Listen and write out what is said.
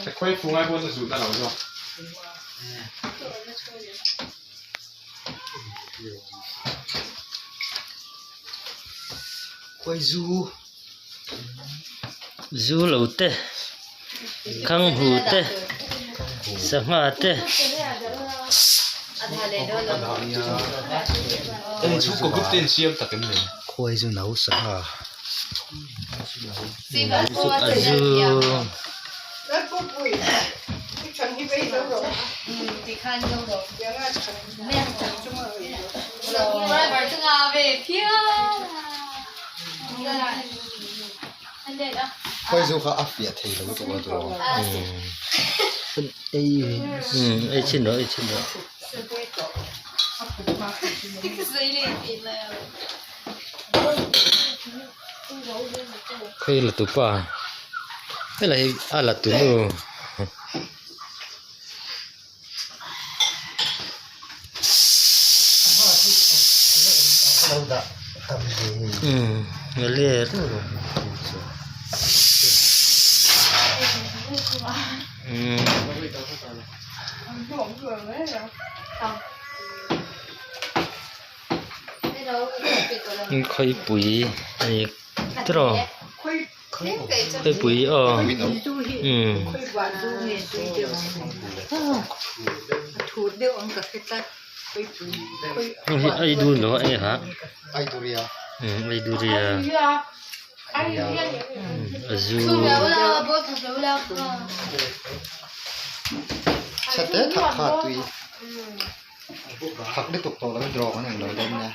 แต่ค่อยฟูง่ายพวกสุดๆนั่นเราเนาะค่อยซูเหลาเตคังหูเตสงาเตชุกกุ๊บเต้นเชียมตักกันเลย ค่อยซูหนาวสะซูแล้วก็ปุ้ยที่ฉันที่ไปเจ้าหลงที่คันเจ้าหลงยังไงฉันไม่อยากจับจุ่มเลยเราไม่ไปจังอาเวเพี้ยอันเด็ดอ่ะค่อยซูเขาอัฟเฟียเทแล้วตัวตัวไอ้ชินเนาะไอ้ชินเนาะเคยละตุป่าไม่ละala tu no ngalir khơi bụi này trò khơi bụi ai đu nữa ai hả ai duria ai duria azul chắc thế thật khá tùy thật để tục tổ là draw cái này rồi đấy nha